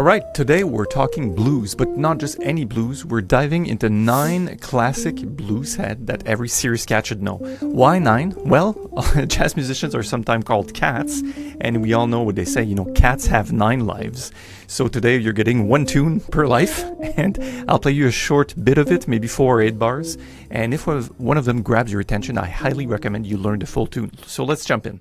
Alright, today we're talking blues, but not just any blues. We're diving into 9 classic blues heads that every serious cat should know. Why 9? Well, jazz musicians are sometimes called cats, and we all know what they say, cats have 9 lives. So today you're getting 1 tune per life, and I'll play you a short bit of it, maybe 4 or 8 bars, and if one of them grabs your attention, I highly recommend you learn the full tune. So let's jump in.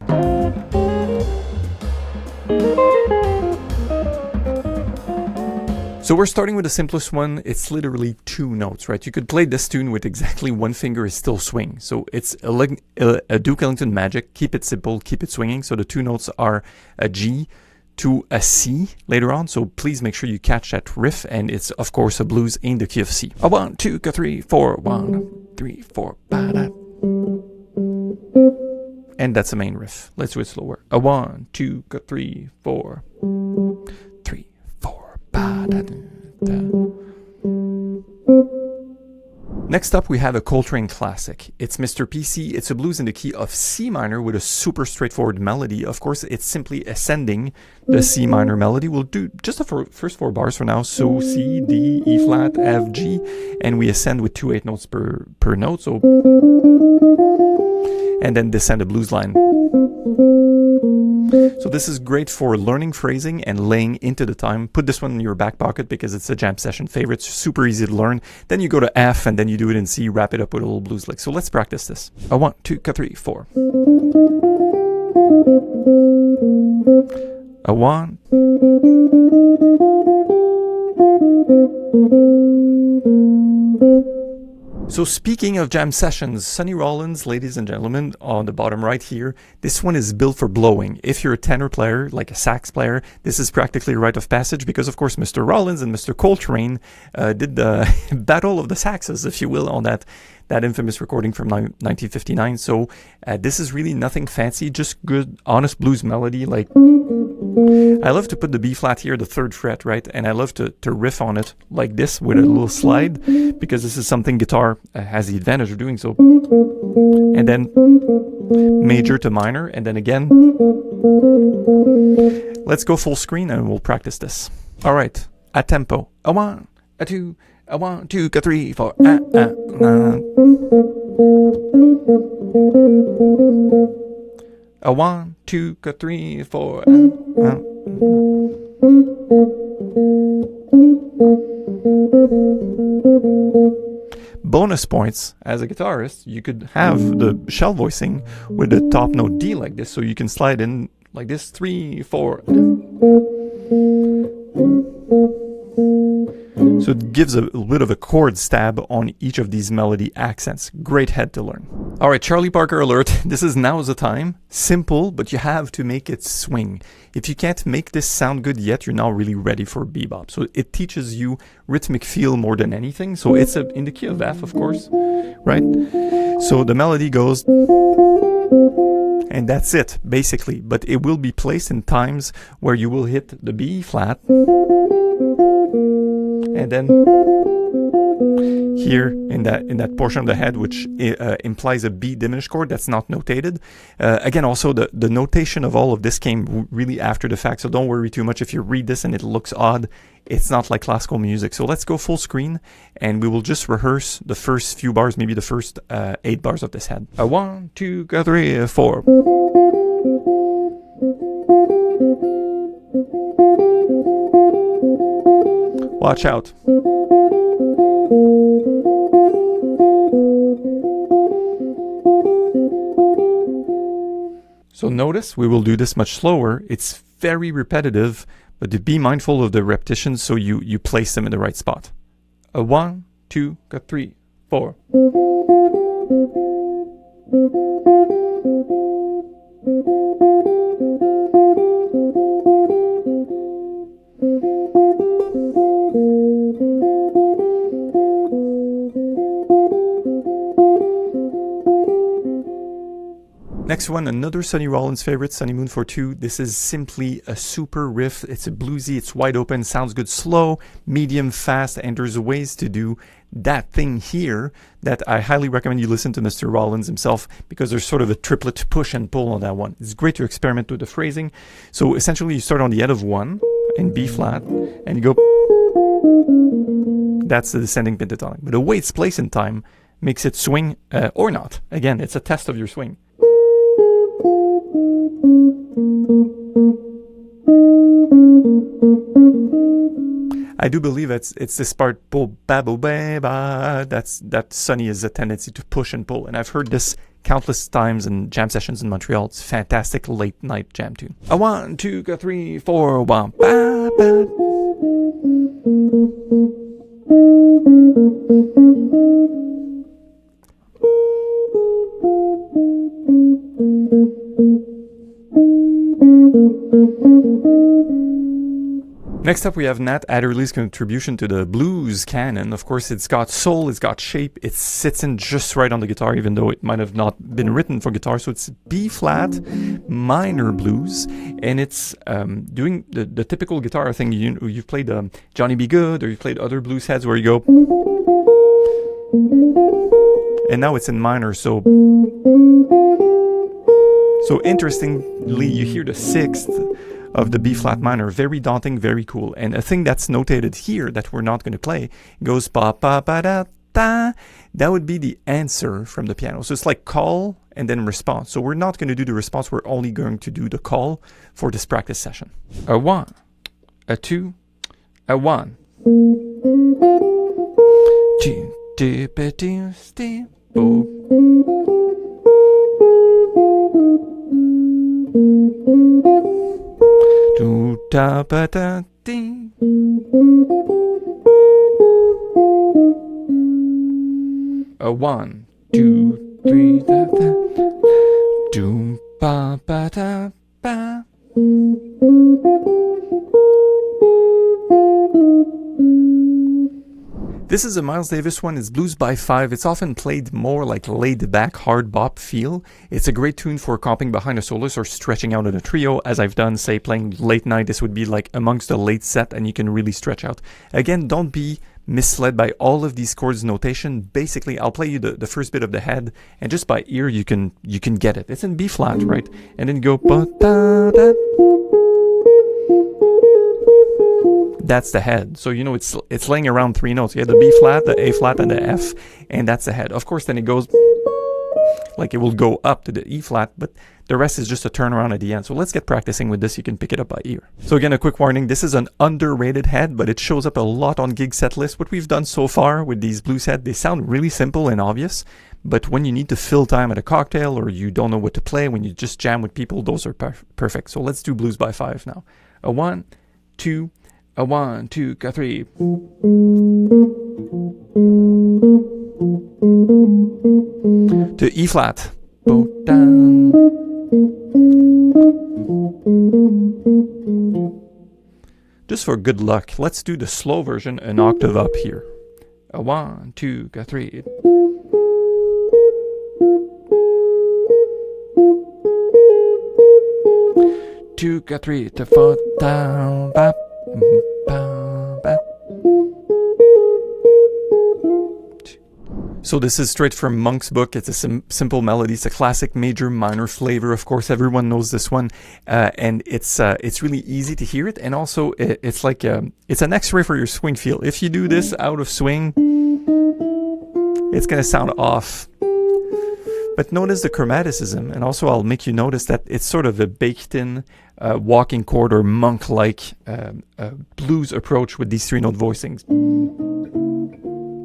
So we're starting with the simplest one. It's literally 2 notes, right? You could play this tune with exactly 1 finger is still swing. So it's a Duke Ellington magic. Keep it simple, keep it swinging. So the 2 notes are a G to a C later on. So please make sure you catch that riff. And it's, of course, a blues in the key of C. A 1, 2, 3, 4, 1, 3, 4, ba-da. And that's the main riff. Let's do it slower. A 1, 2, 3, 4, 3, 4, ba-da. Next up, we have a Coltrane classic. It's Mr. PC. It's a blues in the key of C minor with a super straightforward melody. Of course, it's simply ascending the C minor melody. We'll do just the first 4 bars for now. So C, D, E flat, F, G, and we ascend with 2 8 notes per note. So, and then descend a blues line. So this is great for learning phrasing and laying into the time. Put this one in your back pocket because it's a jam session favorite. It's super easy to learn. Then you go to F and then you do it in C, wrap it up with a little blues lick. So let's practice this. A 1, 2, 3, 4. A 1. So speaking of jam sessions, Sonny Rollins, ladies and gentlemen, on the bottom right here, this one is built for blowing. If you're a tenor player, like a sax player, this is practically a rite of passage because, of course, Mr. Rollins and Mr. Coltrane did the battle of the saxes, if you will, on that infamous recording from 1959. So this is really nothing fancy, just good, honest blues melody. Like, I love to put the B flat here, the 3rd fret, right? And I love to riff on it like this with a little slide because this is something guitar has the advantage of doing. So, and then major to minor, and then again. Let's go full screen and we'll practice this. All right, a tempo. A 1, a 2, a 1, 2, 3, 4. A 1, 2, 3, 4. Bonus points, as a guitarist, you could have the shell voicing with the top note D like this, so you can slide in like this, 3, 4. So it gives a little bit of a chord stab on each of these melody accents. Great head to learn. All right, Charlie Parker alert. This is Now is the Time. Simple, but you have to make it swing. If you can't make this sound good yet, you're not really ready for bebop. So it teaches you rhythmic feel more than anything. So it's in the key of F, of course, right? So the melody goes, and that's it, basically. But it will be placed in times where you will hit the B flat, and then here in that portion of the head, which implies a B diminished chord that's not notated. Again, also the notation of all of this came really after the fact, so don't worry too much if you read this and it looks odd. It's not like classical music. So let's go full screen and we will just rehearse the first few bars, maybe the first 8 bars of this head. 1, 2, 3, 4. Watch out. So notice we will do this much slower. It's very repetitive, but be mindful of the repetitions so you place them in the right spot. 1, 2, 3, 4. Next one, another Sonny Rollins favorite, Sunny Moon for 2. This is simply a super riff. It's a bluesy, it's wide open, sounds good, slow, medium, fast, and there's ways to do that thing here that I highly recommend you listen to Mr. Rollins himself, because there's sort of a triplet push and pull on that one. It's great to experiment with the phrasing. So essentially you start on the head of 1, in B flat, and you go. That's the descending pentatonic. But the way it's placed in time makes it swing or not. Again, it's a test of your swing. I do believe it's this part that Sonny has a tendency to push and pull, and I've heard this countless times in jam sessions in Montreal. It's a fantastic late night jam tune. A 1, 2, 3, 4, 1, ba, ba. Next up, we have Nat Adderley's contribution to the blues canon. Of course, it's got soul, it's got shape, it sits in just right on the guitar, even though it might have not been written for guitar. So it's B-flat, minor blues, and it's doing the typical guitar thing. You've played Johnny B. Good, or you've played other blues heads where you go... And now it's in minor, so interestingly, you hear the sixth of the B-flat minor. Very daunting, very cool. And a thing that's notated here that we're not going to play goes pa-pa-pa-da-da. That would be the answer from the piano. So it's like call and then response. So we're not going to do the response. We're only going to do the call for this practice session. A 1, a 2, a 1. 2, 2, 2, 3, 4. Do da ba da ding. A 1, 2, 3 da da. Do ba ba da ba. This is a Miles Davis one. It's blues by 5. It's often played more like laid-back hard bop feel. It's a great tune for comping behind a soloist or stretching out in a trio, as I've done, say, playing late night. This would be like amongst a late set, and you can really stretch out. Again, don't be misled by all of these chords notation. Basically, I'll play you the first bit of the head, and just by ear, you can get it. It's in B flat, right? And then you go ba-da-da. That's the head. So, you know, it's laying around 3 notes. You have the B flat, the A flat, and the F, and that's the head. Of course, then it goes, like it will go up to the E flat, but the rest is just a turnaround at the end. So let's get practicing with this. You can pick it up by ear. So again, a quick warning. This is an underrated head, but it shows up a lot on gig set lists. What we've done so far with these blues heads, they sound really simple and obvious, but when you need to fill time at a cocktail or you don't know what to play, when you just jam with people, those are perfect. So let's do blues by 5 now. A 1, 2, a 1, 2, 3. To E flat. Down. Just for good luck, let's do the slow version an octave up here. A 1, 2, 3. Two, 3 to 4 down. Bap. So this is straight from Monk's book. It's a simple melody. It's a classic major minor flavor. Of course, everyone knows this one, and it's really easy to hear it. And also, it's like it's an X-ray for your swing feel. If you do this out of swing, it's gonna sound off. But notice the chromaticism, and also I'll make you notice that it's sort of a baked-in walking chord or monk-like blues approach with these 3-note voicings.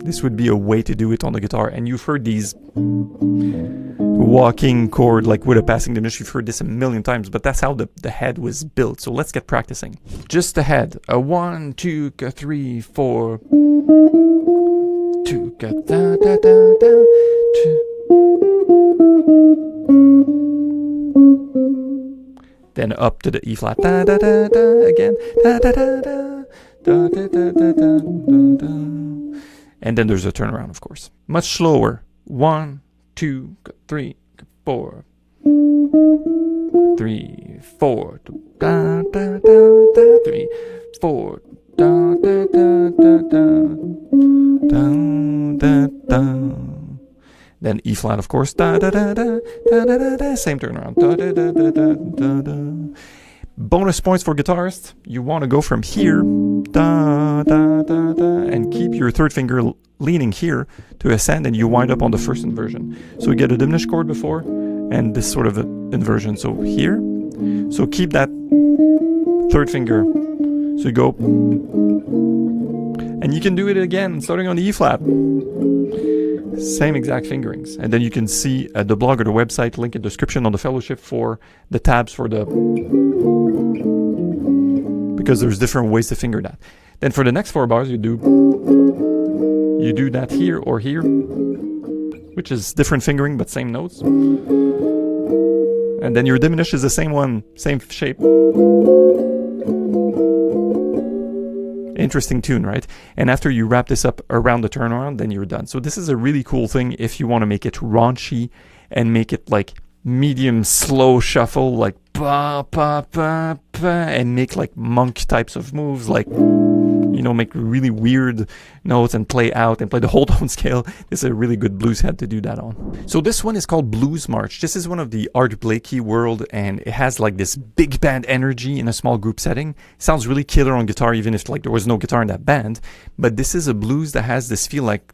This would be a way to do it on the guitar, and you've heard these walking chord like with a passing diminish. You've heard this a million times, but that's how the head was built. So let's get practicing. Just the head. A 1, 2, 3, 4. 2, da da da da. 2. Then up to the E flat, da da da da again, da da da da da da da da da da. And then there's a turnaround, of course. Much slower. 1, 2, 3, 4. 3, 4. Da da da da. 3, 4. Da da da da da. Da da da. Then E flat, of course. Da da da da da da da da. Same turnaround. Da da da da da da da. Bonus points for guitarists. You want to go from here, da, da, da, da, and keep your third finger leaning here to ascend, and you wind up on the first inversion. So you get a diminished chord before, and this sort of inversion. So here, so keep that third finger. So you go, and you can do it again, starting on the E flat. Same exact fingerings. And then you can see the blog or the website, link in the description on the fellowship for the tabs for the, because there's different ways to finger that. Then for the next 4 bars, you do that here or here, which is different fingering but same notes. And then your diminished is the same one, same shape. Interesting tune, right? And after you wrap this up around the turnaround, then you're done. So this is a really cool thing if you want to make it raunchy and make it like medium slow shuffle, like ba ba ba ba, and make like monk types of moves, like, you know, make really weird notes and play out and play the whole tone scale. This is a really good blues head to do that on. So this one is called Blues March. This is one of the Art Blakey world, and it has like this big band energy in a small group setting. It sounds really killer on guitar, even if like there was no guitar in that band. But this is a blues that has this feel like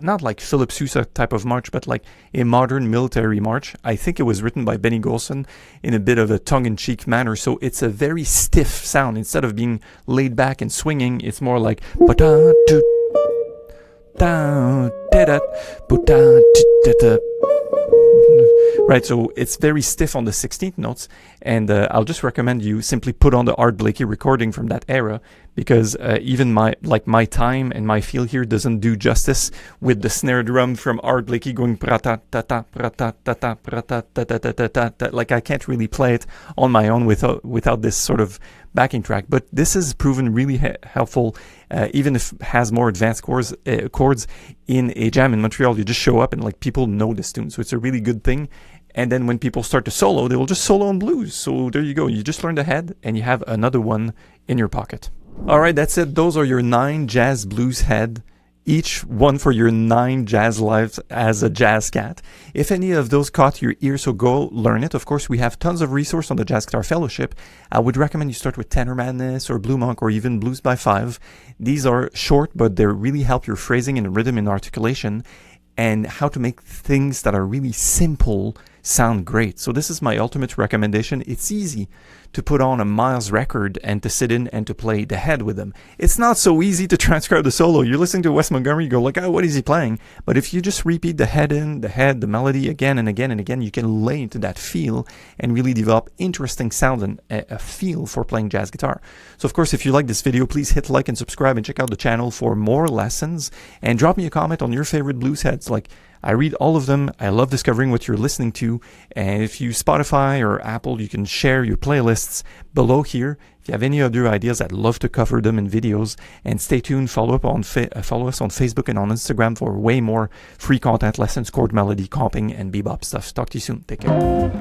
not like Philip Sousa type of march, but like a modern military march. I think it was written by Benny Golson in a bit of a tongue-in-cheek manner. So it's a very stiff sound. Instead of being laid back and swinging, it's more like right, so it's very stiff on the 16th notes, and I'll just recommend you simply put on the Art Blakey recording from that era, because even my time and my feel here doesn't do justice with the snare drum from Art Blakey going like I can't really play it on my own without this sort of backing track. But this is proven really helpful, even if it has more advanced chords in a jam in Montreal. You just show up and like people know this tune, so it's a really good thing. And then when people start to solo, they will just solo on blues. So there you go. You just learned a head and you have another one in your pocket. All right, that's it. Those are your 9 jazz blues head, each one for your 9 jazz lives as a jazz cat. If any of those caught your ear, so go learn it. Of course, we have tons of resource on the Jazz Guitar Fellowship. I would recommend you start with Tenor Madness or Blue Monk or even Blues by 5. These are short, but they really help your phrasing and rhythm and articulation, and how to make things that are really simple sound great. So this is my ultimate recommendation. It's easy to put on a Miles record and to sit in and to play the head with them. It's not so easy to transcribe the solo. You're listening to Wes Montgomery, you go like, oh, what is he playing? But if you just repeat the head in, the head, the melody again and again and again, you can lay into that feel and really develop interesting sound and a feel for playing jazz guitar. So of course, if you like this video, please hit like and subscribe and check out the channel for more lessons, and drop me a comment on your favorite blues heads. Like, I read all of them. I love discovering what you're listening to. And if you use Spotify or Apple, you can share your playlists below here. If you have any other ideas, I'd love to cover them in videos. And stay tuned. Follow us on Facebook and on Instagram for way more free content, lessons, chord melody, comping, and bebop stuff. Talk to you soon. Take care.